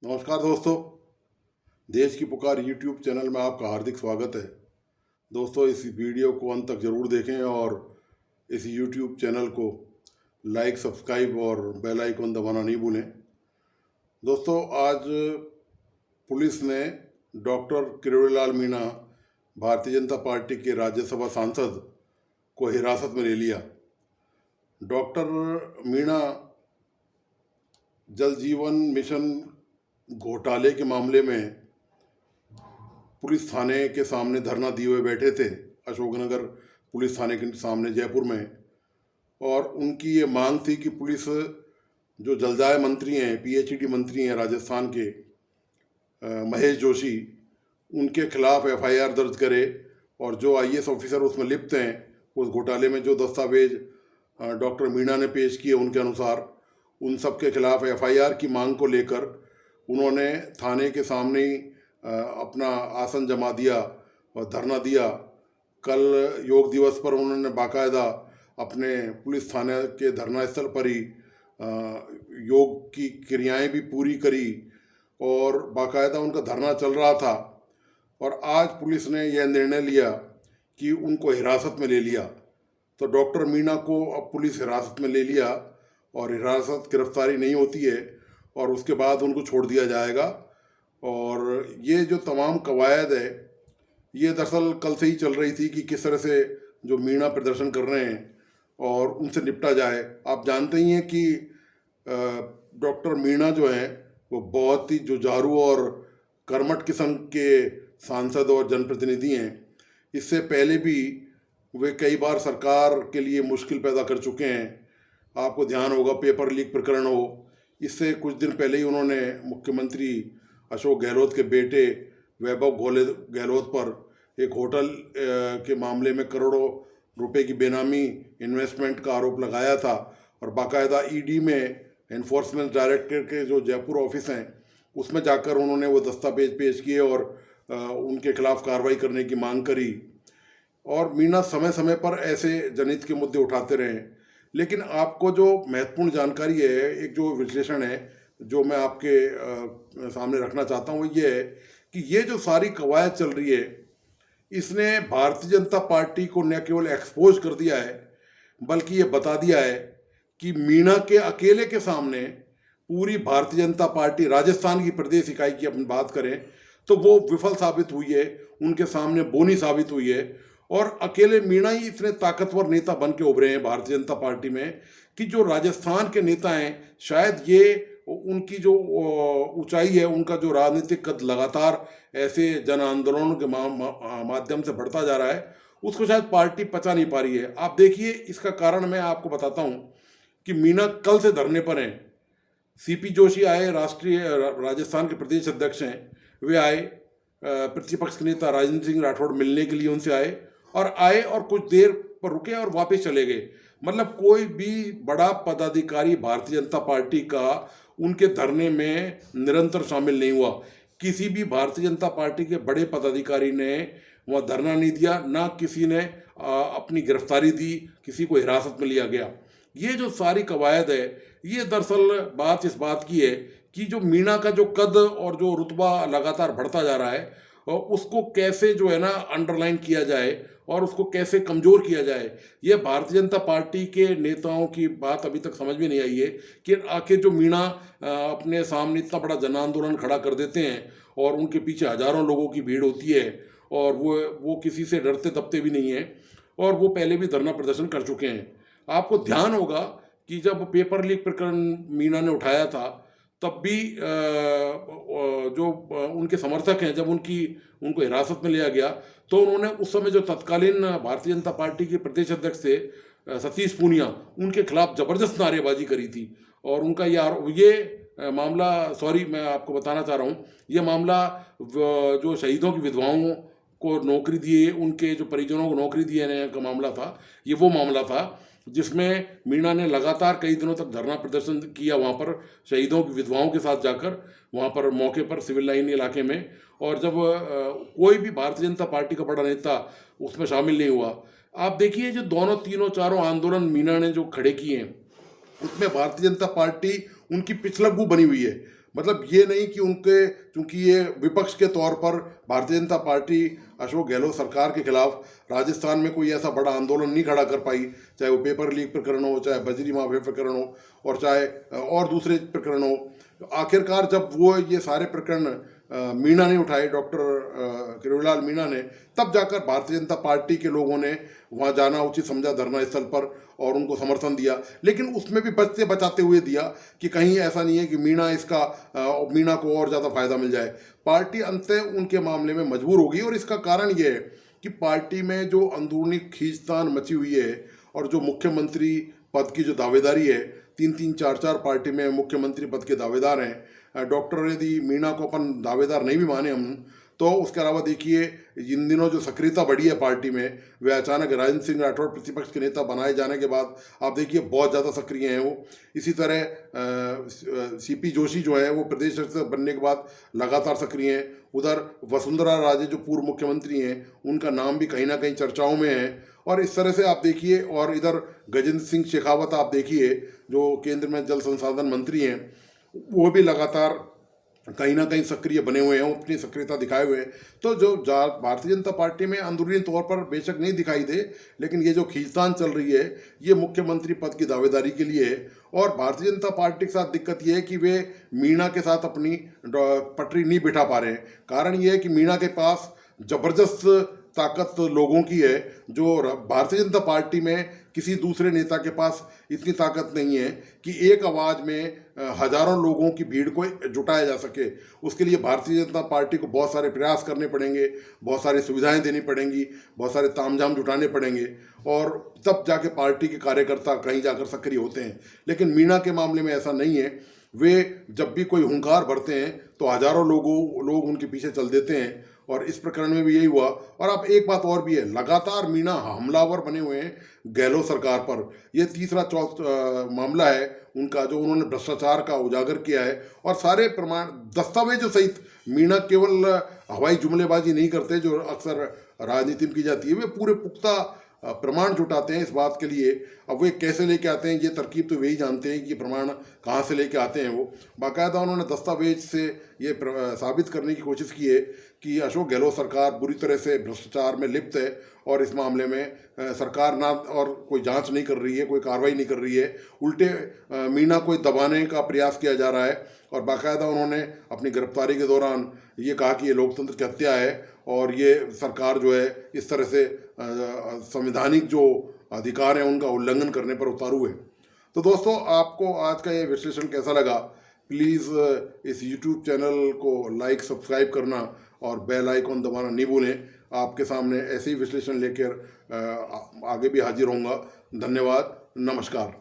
नमस्कार दोस्तों। देश की पुकार यूट्यूब चैनल में आपका हार्दिक स्वागत है। दोस्तों, इस वीडियो को अंत तक ज़रूर देखें और इस यूट्यूब चैनल को लाइक, सब्सक्राइब और बेल आइकन दबाना नहीं भूलें। दोस्तों, आज पुलिस ने डॉक्टर किरोड़ीलाल मीणा, भारतीय जनता पार्टी के राज्यसभा सांसद, को हिरासत में ले लिया। डॉक्टर मीणा जल जीवन मिशन घोटाले के मामले में पुलिस थाने के सामने धरना दिए हुए बैठे थे, अशोकनगर पुलिस थाने के सामने जयपुर में। और उनकी ये मांग थी कि पुलिस जो जलदाय मंत्री हैं, पीएचईडी मंत्री हैं राजस्थान के, महेश जोशी, उनके खिलाफ एफआईआर दर्ज करे और जो आईएएस ऑफिसर उसमें लिप्त हैं, उस घोटाले में जो दस्तावेज डॉक्टर मीणा ने पेश किए उनके अनुसार, उन सब के खिलाफ एफआईआर की मांग को लेकर उन्होंने थाने के सामने ही अपना आसन जमा दिया और धरना दिया। कल योग दिवस पर उन्होंने बाकायदा अपने पुलिस थाने के धरना स्थल पर ही योग की क्रियाएं भी पूरी करी और बाकायदा उनका धरना चल रहा था। और आज पुलिस ने यह निर्णय लिया कि उनको हिरासत में ले लिया। तो डॉक्टर मीणा को अब पुलिस हिरासत में ले लिया और हिरासत गिरफ्तारी नहीं होती है और उसके बाद उनको छोड़ दिया जाएगा। और ये जो तमाम कवायद है, ये दरअसल कल से ही चल रही थी कि किस तरह से जो मीणा प्रदर्शन कर रहे हैं और उनसे निपटा जाए। आप जानते ही हैं कि डॉक्टर मीणा जो हैं वो बहुत ही जुझारू और कर्मठ किस्म के सांसद और जनप्रतिनिधि हैं। इससे पहले भी वे कई बार सरकार के लिए मुश्किल पैदा कर चुके हैं। आपको ध्यान होगा, पेपर लीक प्रकरण हो, इससे कुछ दिन पहले ही उन्होंने मुख्यमंत्री अशोक गहलोत के बेटे वैभव गहलोत पर एक होटल के मामले में करोड़ों रुपए की बेनामी इन्वेस्टमेंट का आरोप लगाया था और बाकायदा ईडी में, एनफोर्समेंट डायरेक्टर के जो जयपुर ऑफिस हैं, उसमें जाकर उन्होंने वो दस्तावेज पेश किए और उनके खिलाफ कार्रवाई करने की मांग करी। और मीणा समय समय पर ऐसे जनहित के मुद्दे उठाते रहे। लेकिन आपको जो महत्वपूर्ण जानकारी है, एक जो विश्लेषण है जो मैं आपके सामने रखना चाहता हूँ, वो ये है कि ये जो सारी कवायद चल रही है, इसने भारतीय जनता पार्टी को न केवल एक्सपोज कर दिया है, बल्कि ये बता दिया है कि मीणा के अकेले के सामने पूरी भारतीय जनता पार्टी, राजस्थान की प्रदेश इकाई की अपन बात करें तो वो विफल साबित हुई है, उनके सामने बोनी साबित हुई है। और अकेले मीणा ही इतने ताकतवर नेता बन के उभरे हैं भारतीय जनता पार्टी में कि जो राजस्थान के नेता हैं, शायद ये उनकी जो ऊंचाई है, उनका जो राजनीतिक कद लगातार ऐसे जन आंदोलनों के माध्यम से बढ़ता जा रहा है, उसको शायद पार्टी पचा नहीं पा रही है। आप देखिए, इसका कारण मैं आपको बताता हूँ कि मीणा कल से धरने पर हैं। सीपी जोशी आए, राजस्थान के प्रदेश अध्यक्ष हैं, वे आए, प्रतिपक्ष के नेता राजेंद्र सिंह राठौड़ मिलने के लिए उनसे आए और कुछ देर पर रुके और वापस चले गए। मतलब कोई भी बड़ा पदाधिकारी भारतीय जनता पार्टी का उनके धरने में निरंतर शामिल नहीं हुआ। किसी भी भारतीय जनता पार्टी के बड़े पदाधिकारी ने वहाँ धरना नहीं दिया, ना किसी ने अपनी गिरफ्तारी दी, किसी को हिरासत में लिया गया। ये जो सारी कवायद है, ये दरअसल बात इस बात की है कि जो मीणा का जो कद और जो रुतबा लगातार बढ़ता जा रहा है, और उसको कैसे जो है ना अंडरलाइन किया जाए और उसको कैसे कमज़ोर किया जाए, ये भारतीय जनता पार्टी के नेताओं की बात अभी तक समझ में नहीं आई है कि आखिर जो मीणा अपने सामने इतना बड़ा जन आंदोलन खड़ा कर देते हैं और उनके पीछे हजारों लोगों की भीड़ होती है और वो किसी से डरते दबते भी नहीं हैं और वो पहले भी धरना प्रदर्शन कर चुके हैं। आपको ध्यान होगा कि जब पेपर लीक प्रकरण मीणा ने उठाया था, तब भी जो उनके समर्थक हैं, जब उनको हिरासत में लिया गया तो उन्होंने उस समय जो तत्कालीन भारतीय जनता पार्टी के प्रदेश अध्यक्ष थे सतीश पूनिया, उनके खिलाफ जबरदस्त नारेबाजी करी थी। और उनका ये मामला, सॉरी मैं आपको बताना चाह रहा हूँ, ये मामला जो शहीदों की विधवाओं को नौकरी दिए, उनके जो परिजनों को नौकरी दिए का मामला था, ये वो मामला था जिसमें मीणा ने लगातार कई दिनों तक धरना प्रदर्शन किया वहाँ पर शहीदों की विधवाओं के साथ जाकर, वहाँ पर मौके पर सिविल लाइन इलाके में। और जब कोई भी भारतीय जनता पार्टी का बड़ा नेता उसमें शामिल नहीं हुआ। आप देखिए, जो दोनों तीनों चारों आंदोलन मीणा ने जो खड़े किए हैं, उसमें भारतीय जनता पार्टी उनकी पिछलग्गू बनी हुई है। मतलब ये नहीं कि उनके, चूंकि ये विपक्ष के तौर पर भारतीय जनता पार्टी अशोक गहलोत सरकार के खिलाफ राजस्थान में कोई ऐसा बड़ा आंदोलन नहीं खड़ा कर पाई, चाहे वो पेपर लीक प्रकरण हो, चाहे बजरी माफिया प्रकरण हो, और चाहे और दूसरे प्रकरण हो। आखिरकार जब वो ये सारे प्रकरण मीणा ने उठाए, डॉक्टर किरोड़ीलाल मीणा ने, तब जाकर भारतीय जनता पार्टी के लोगों ने वहाँ जाना उचित समझा धरना स्थल पर और उनको समर्थन दिया। लेकिन उसमें भी बचते बचाते हुए दिया कि कहीं ऐसा नहीं है कि मीणा को और ज़्यादा फायदा मिल जाए। पार्टी अंततः उनके मामले में मजबूर होगी, और इसका कारण ये है कि पार्टी में जो अंदरूनी खींचतान मची हुई है और जो मुख्यमंत्री पद की जो दावेदारी है, 3-3, 4-4 पार्टी में मुख्यमंत्री पद के दावेदार हैं। डॉक्टर यदि मीणा को अपन दावेदार नहीं भी माने हम, तो उसके अलावा देखिए इन दिनों जो सक्रियता बढ़ी है पार्टी में, वे अचानक राजेंद्र सिंह राठौड़ प्रतिपक्ष के नेता बनाए जाने के बाद आप देखिए बहुत ज़्यादा सक्रिय हैं वो। इसी तरह सीपी जोशी जो है वो प्रदेश अध्यक्ष बनने के बाद लगातार सक्रिय हैं। उधर वसुंधरा राजे जो पूर्व मुख्यमंत्री हैं, उनका नाम भी कहीं ना कहीं चर्चाओं में है। और इस तरह से आप देखिए, और इधर गजेंद्र सिंह शेखावत आप देखिए जो केंद्र में जल संसाधन मंत्री हैं, वो भी लगातार कहीं ना कहीं सक्रिय बने हुए हैं, अपनी सक्रियता दिखाए हुए हैं। तो जो भारतीय जनता पार्टी में अंदरूनी तौर पर बेशक नहीं दिखाई दे, लेकिन ये जो खींचतान चल रही है ये मुख्यमंत्री पद की दावेदारी के लिए है। और भारतीय जनता पार्टी के साथ दिक्कत ये है कि वे मीणा के साथ अपनी पटरी नहीं बिठा पा रहे हैं। कारण ये है कि मीणा के पास जबरदस्त ताकत लोगों की है, जो भारतीय जनता पार्टी में किसी दूसरे नेता के पास इतनी ताकत नहीं है कि एक आवाज़ में हजारों लोगों की भीड़ को जुटाया जा सके। उसके लिए भारतीय जनता पार्टी को बहुत सारे प्रयास करने पड़ेंगे, बहुत सारी सुविधाएं देनी पड़ेंगी, बहुत सारे तामझाम जुटाने पड़ेंगे, और तब जाके पार्टी के कार्यकर्ता कहीं जाकर सक्रिय होते हैं। लेकिन मीणा के मामले में ऐसा नहीं है। वे जब भी कोई हुंकार भरते हैं तो हजारों लोग उनके पीछे चल देते हैं, और इस प्रकरण में भी यही हुआ। और अब एक बात और भी है, लगातार मीणा हमलावर बने हुए हैं गहलोत सरकार पर। यह तीसरा मामला है उनका जो उन्होंने भ्रष्टाचार का उजागर किया है, और सारे प्रमाण दस्तावेजों सहित। मीणा केवल हवाई जुमलेबाजी नहीं करते जो अक्सर राजनीति में की जाती है, वे पूरे पुख्ता प्रमाण जुटाते हैं इस बात के लिए। अब वे कैसे लेके आते हैं ये तरकीब तो वही जानते हैं कि प्रमाण कहाँ से लेके आते हैं। वो बाकायदा उन्होंने दस्तावेज से ये साबित करने की कोशिश की है कि अशोक गहलोत सरकार बुरी तरह से भ्रष्टाचार में लिप्त है, और इस मामले में सरकार ना और कोई जांच नहीं कर रही है, कोई कार्रवाई नहीं कर रही है, उल्टे मीणा को दबाने का प्रयास किया जा रहा है। और बाकायदा उन्होंने अपनी गिरफ्तारी के दौरान ये कहा कि ये लोकतंत्र की हत्या है, और ये सरकार जो है इस तरह से संवैधानिक जो अधिकार हैं उनका उल्लंघन करने पर उतारू है। तो दोस्तों, आपको आज का ये विश्लेषण कैसा लगा? प्लीज़ इस YouTube चैनल को लाइक, सब्सक्राइब करना और बेल आइकॉन दबाना नहीं भूलें। आपके सामने ऐसे ही विश्लेषण लेकर आगे भी हाजिर होऊंगा। धन्यवाद, नमस्कार।